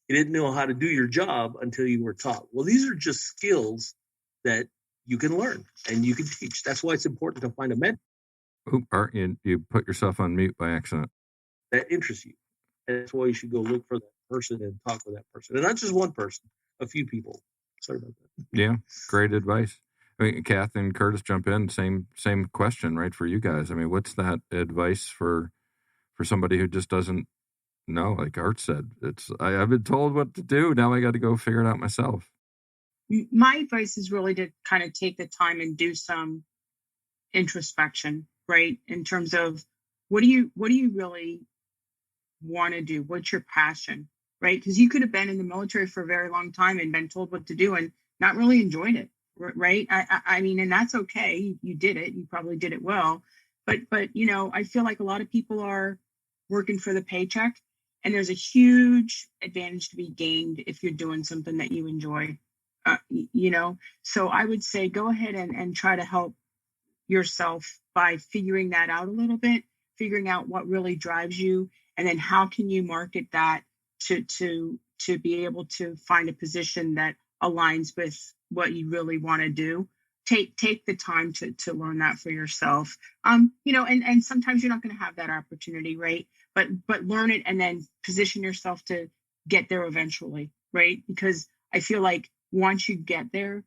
You didn't know how to do your job until you were taught. Well, these are just skills that you can learn and you can teach. That's why it's important to find a mentor. Art, you put yourself on mute by accident. That interests you. And that's why you should go look for that person and talk with that person. And not just one person, a few people. Sorry about that. Yeah, great advice. I mean, Kath and Curtis, jump in. Same question, right, for you guys. I mean, what's that advice for somebody who just doesn't know? Like Art said, I've been told what to do. Now I got to go figure it out myself. My advice is really to kind of take the time and do some introspection, right? In terms of what do you really want to do? What's your passion, right? Because you could have been in the military for a very long time and been told what to do and not really enjoyed it, right? I mean, and that's okay. You did it. You probably did it well. But I feel like a lot of people are working for the paycheck, and there's a huge advantage to be gained if you're doing something that you enjoy. So I would say go ahead and try to help yourself by figuring that out a little bit, figuring out what really drives you, and then how can you market that to be able to find a position that aligns with what you really want to do. Take the time to learn that for yourself. And sometimes you're not going to have that opportunity, right? But learn it and then position yourself to get there eventually, right? Because I feel like once you get there,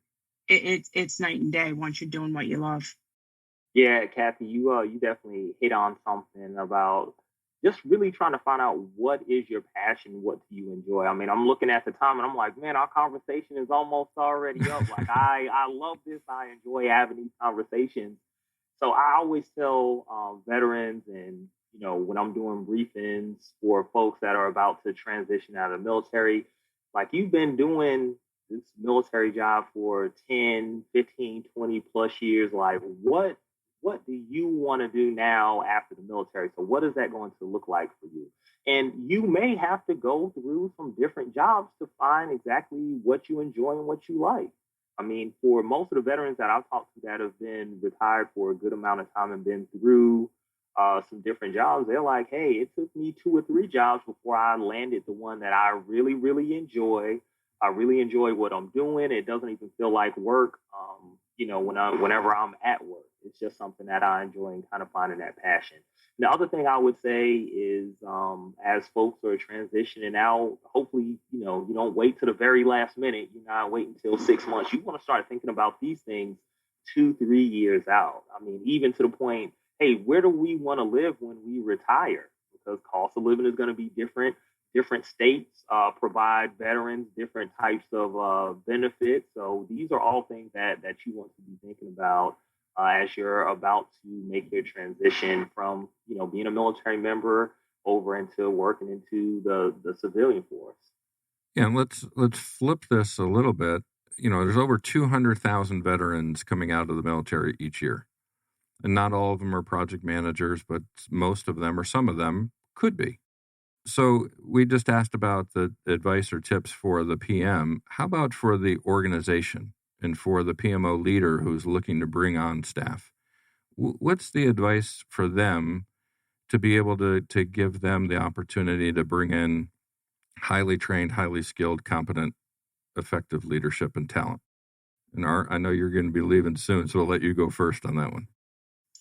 it's night and day once you're doing what you love. Yeah, Cathy, you definitely hit on something about just really trying to find out what is your passion, what do you enjoy. I mean, I'm looking at the time and I'm like, man, our conversation is almost already up. Like, I love this. I enjoy having these conversations. So I always tell veterans and when I'm doing briefings for folks that are about to transition out of the military, like you've been doing this military job for 10, 15, 20 plus years. Like what do you want to do now after the military? So what is that going to look like for you? And you may have to go through some different jobs to find exactly what you enjoy and what you like. I mean, for most of the veterans that I've talked to that have been retired for a good amount of time and been through some different jobs, they're like, hey, it took me 2 or 3 jobs before I landed the one that I really, really enjoy. I really enjoy what I'm doing. It doesn't even feel like work, whenever I'm at work. It's just something that I enjoy and kind of finding that passion. The other thing I would say is as folks are transitioning out, hopefully, you don't wait to the very last minute. You're not waiting until 6 months. You want to start thinking about these things 2, 3 years out. I mean, even to the point, hey, where do we want to live when we retire? Because cost of living is going to be different. Different states provide veterans different types of benefits. So these are all things that you want to be thinking about as you're about to make your transition from, being a military member over into working into the civilian force. Yeah, and let's flip this a little bit. There's over 200,000 veterans coming out of the military each year. And not all of them are project managers, but most of them or some of them could be. So we just asked about the advice or tips for the PM. How about for the organization and for the PMO leader who's looking to bring on staff? What's the advice for them to be able to give them the opportunity to bring in highly trained, highly skilled, competent, effective leadership and talent? And Art, I know you're going to be leaving soon, so I'll let you go first on that one.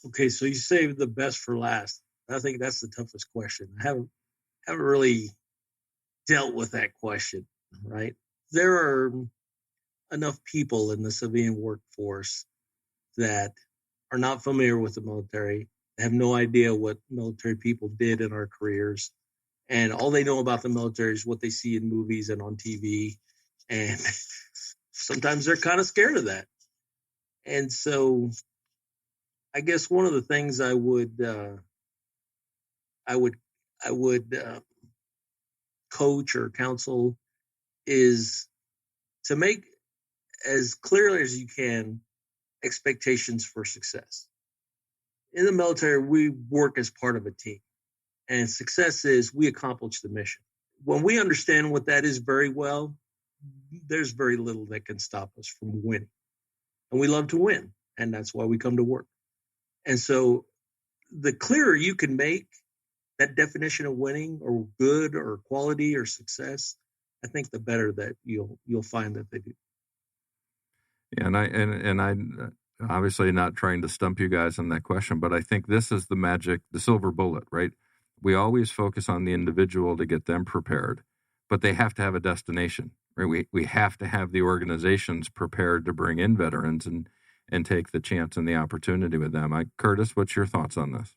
Okay, so you saved the best for last. I think that's the toughest question. I haven't really dealt with that question, right? There are enough people in the civilian workforce that are not familiar with the military, have no idea what military people did in our careers, and all they know about the military is what they see in movies and on TV, and sometimes they're kind of scared of that. And so I guess one of the things I would coach or counsel is to make as clear as you can expectations for success. In the military, we work as part of a team, and success is we accomplish the mission. When we understand what that is very well, there's very little that can stop us from winning. And we love to win, and that's why we come to work. And so the clearer you can make that definition of winning or good or quality or success, I think the better that you'll find that they do. Yeah, and I obviously not trying to stump you guys on that question, but I think this is the silver bullet, right? We always focus on the individual to get them prepared, but they have to have a destination, right? We have to have the organizations prepared to bring in veterans and take the chance and the opportunity with them. Curtis, what's your thoughts on this?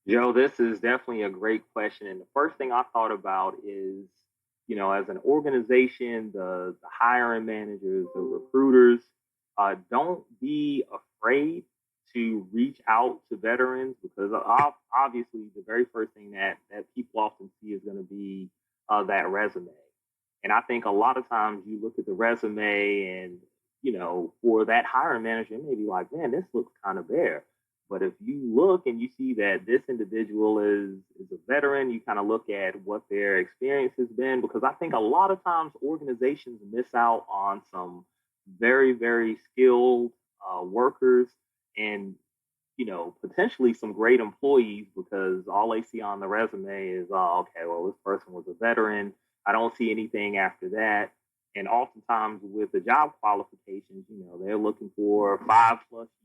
Joe, this is definitely a great question. And the first thing I thought about is, as an organization, the hiring managers, the recruiters, don't be afraid to reach out to veterans, because obviously the very first thing that people often see is going to be that resume. And I think a lot of times you look at the resume and, for that hiring manager, it may be like, man, this looks kind of bare. But if you look and you see that this individual is a veteran, you kind of look at what their experience has been, because I think a lot of times organizations miss out on some very, very skilled workers and, potentially some great employees, because all they see on the resume is, oh, okay, well, this person was a veteran. I don't see anything after that. And oftentimes with the job qualifications, they're looking for 5+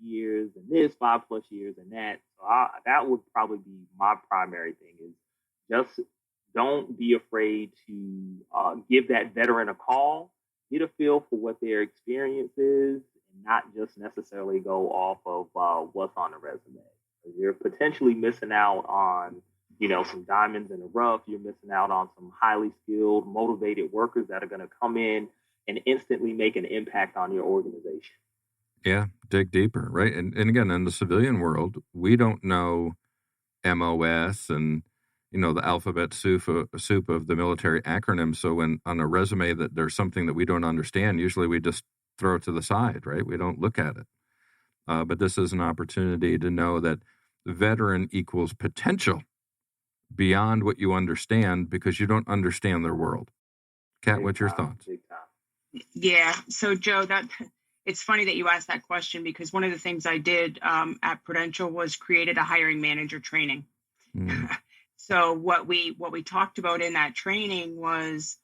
years and this, 5+ years and that. So that would probably be my primary thing, is just don't be afraid to give that veteran a call, get a feel for what their experience is, and not just necessarily go off of what's on the resume. You're potentially missing out on some diamonds in the rough. You're missing out on some highly skilled, motivated workers that are going to come in and instantly make an impact on your organization. Yeah, dig deeper, right? And again, in the civilian world, we don't know MOS and, the alphabet soup of the military acronyms. So when on a resume that there's something that we don't understand, usually we just throw it to the side, right? We don't look at it. But this is an opportunity to know that veteran equals potential beyond what you understand because you don't understand their world. Kat, what's your thoughts? Yeah. So Joe, it's funny that you asked that question because one of the things I did at Prudential was created a hiring manager training. So what we talked about in that training was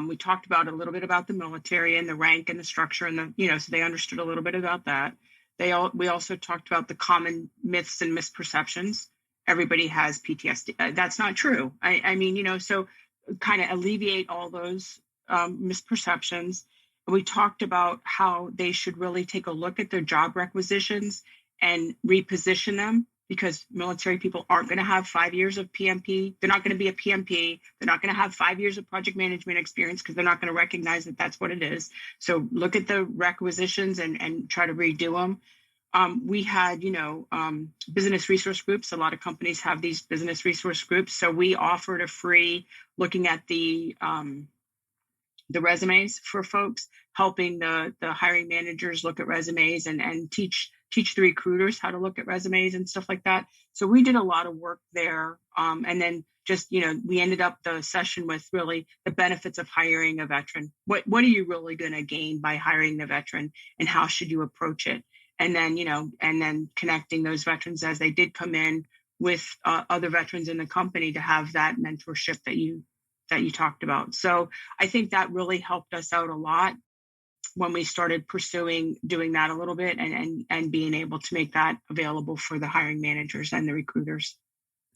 we talked about a little bit about the military and the rank and the structure and so they understood a little bit about that. We also talked about the common myths and misperceptions. Everybody has PTSD. That's not true. I mean, so kind of alleviate all those misperceptions. We talked about how they should really take a look at their job requisitions and reposition them because military people aren't going to have 5 years of PMP. They're not going to be a PMP. They're not going to have 5 years of project management experience because they're not going to recognize that that's what it is. So look at the requisitions and try to redo them. We had, business resource groups. A lot of companies have these business resource groups. So we offered a free looking at the resumes for folks, helping the hiring managers look at resumes and teach the recruiters how to look at resumes and stuff like that. So we did a lot of work there. And then just, we ended up the session with really the benefits of hiring a veteran. What are you really going to gain by hiring the veteran and how should you approach it? And then, connecting those veterans as they did come in with other veterans in the company to have that mentorship that you talked about. So I think that really helped us out a lot when we started doing that a little bit and being able to make that available for the hiring managers and the recruiters.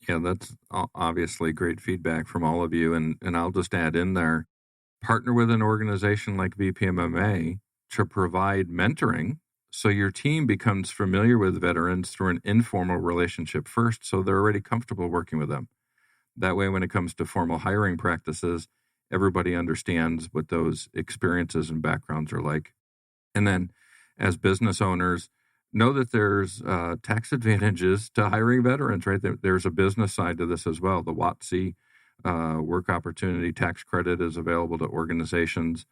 Yeah, that's obviously great feedback from all of you. And I'll just add in there, partner with an organization like VPMMA to provide mentoring so your team becomes familiar with veterans through an informal relationship first, so they're already comfortable working with them. That way, when it comes to formal hiring practices, everybody understands what those experiences and backgrounds are like. And then as business owners, know that there's tax advantages to hiring veterans, right? There's a business side to this as well. The WOTC work opportunity tax credit is available to organizations.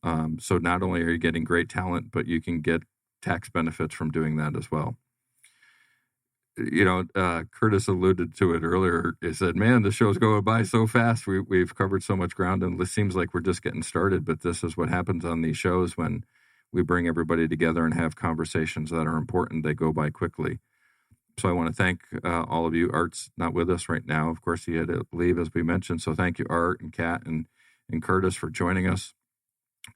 So not only are you getting great talent, but you can get tax benefits from doing that as well. Curtis alluded to it earlier. He said, man, the show's going by so fast. We've covered so much ground and it seems like we're just getting started. But this is what happens on these shows when we bring everybody together and have conversations that are important. They go by quickly. So I want to thank all of you. Art's not with us right now. Of course, he had to leave, as we mentioned. So thank you, Art and Kat and Curtis, for joining us.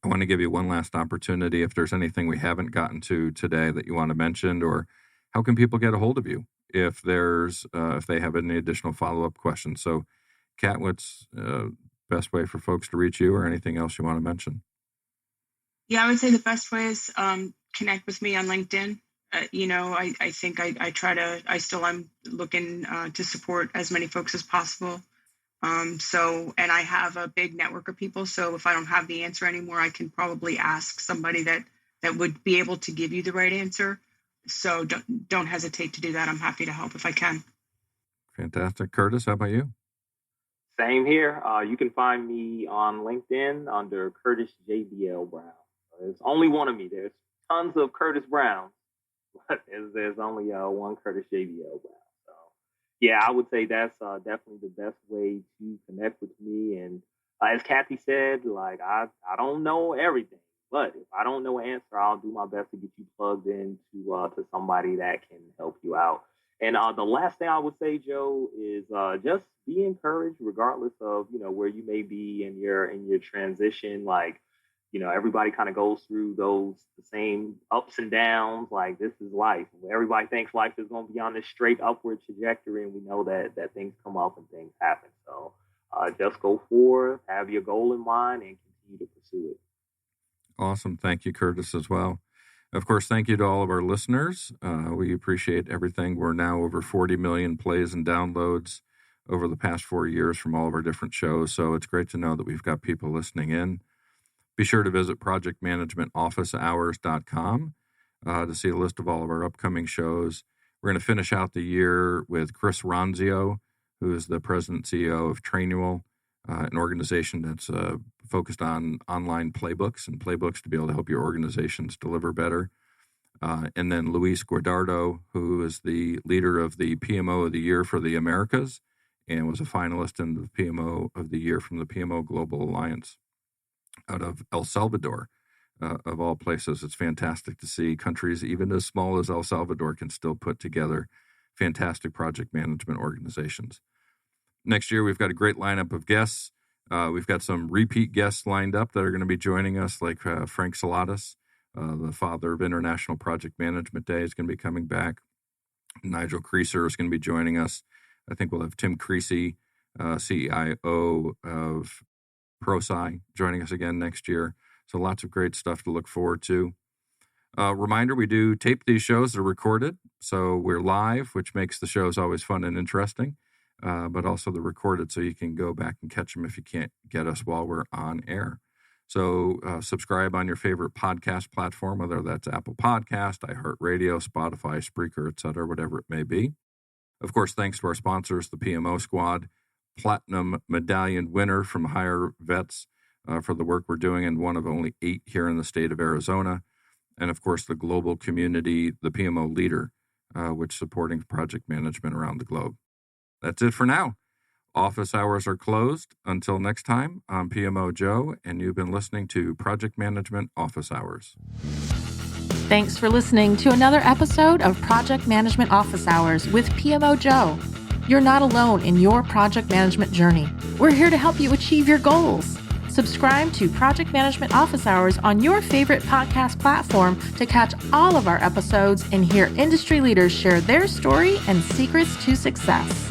I want to give you one last opportunity. If there's anything we haven't gotten to today that you want to mention, or how can people get a hold of you if they have any additional follow-up questions? So, Kat, what's best way for folks to reach you, or anything else you want to mention? Yeah, I would say the best way is connect with me on LinkedIn. I think I still am looking to support as many folks as possible. And I have a big network of people. So if I don't have the answer anymore, I can probably ask somebody that would be able to give you the right answer. So don't hesitate to do that. I'm happy to help if I can. Fantastic. Curtis, how about you? Same here. You can find me on LinkedIn under Curtis JBL Brown. There's only one of me. There's tons of Curtis Browns, but there's only one Curtis JBL Brown. So, yeah, I would say that's definitely the best way to connect with me. And as Cathy said, I don't know everything, but if I don't know an answer, I'll do my best to get you plugged into to somebody that can help you out. And the last thing I would say, Joe, is just be encouraged, regardless of where you may be in your transition. Everybody kind of goes through the same ups and downs. Like, this is life. Everybody thinks life is going to be on this straight upward trajectory, and we know that things come up and things happen. So just go forward, have your goal in mind, and continue to pursue it. Awesome. Thank you, Curtis, as well. Of course, thank you to all of our listeners. We appreciate everything. We're now over 40 million plays and downloads over the past 4 years from all of our different shows. So it's great to know that we've got people listening in. Be sure to visit projectmanagementofficehours.com to see a list of all of our upcoming shows. We're going to finish out the year with Chris Ronzio, who is the president and CEO of Trainual, an organization that's focused on online playbooks to be able to help your organizations deliver better. And then Luis Guardado, who is the leader of the PMO of the Year for the Americas and was a finalist in the PMO of the Year from the PMO Global Alliance out of El Salvador, of all places. It's fantastic to see countries, even as small as El Salvador, can still put together fantastic project management organizations. Next year, we've got a great lineup of guests. We've got some repeat guests lined up that are going to be joining us, like Frank Saladas, the father of International Project Management Day, is going to be coming back. Nigel Creaser is going to be joining us. I think we'll have Tim Creasy, CIO of ProSci, joining us again next year. So lots of great stuff to look forward to. Reminder, we do tape these shows. They're recorded, so we're live, which makes the shows always fun and interesting, but also they're recorded, so you can go back and catch them if you can't get us while we're on air. So subscribe on your favorite podcast platform, whether that's Apple Podcast, iHeartRadio, Spotify, Spreaker, etc., whatever it may be. Of course, thanks to our sponsors, the PMO Squad, Platinum Medallion winner from Higher Vets for the work we're doing, and one of only 8 here in the state of Arizona. And of course, the global community, the PMO Leader, which is supporting project management around the globe. That's it for now. Office hours are closed. Until next time, I'm PMO Joe, and you've been listening to Project Management Office Hours. Thanks for listening to another episode of Project Management Office Hours with PMO Joe. You're not alone in your project management journey. We're here to help you achieve your goals. Subscribe to Project Management Office Hours on your favorite podcast platform to catch all of our episodes and hear industry leaders share their story and secrets to success.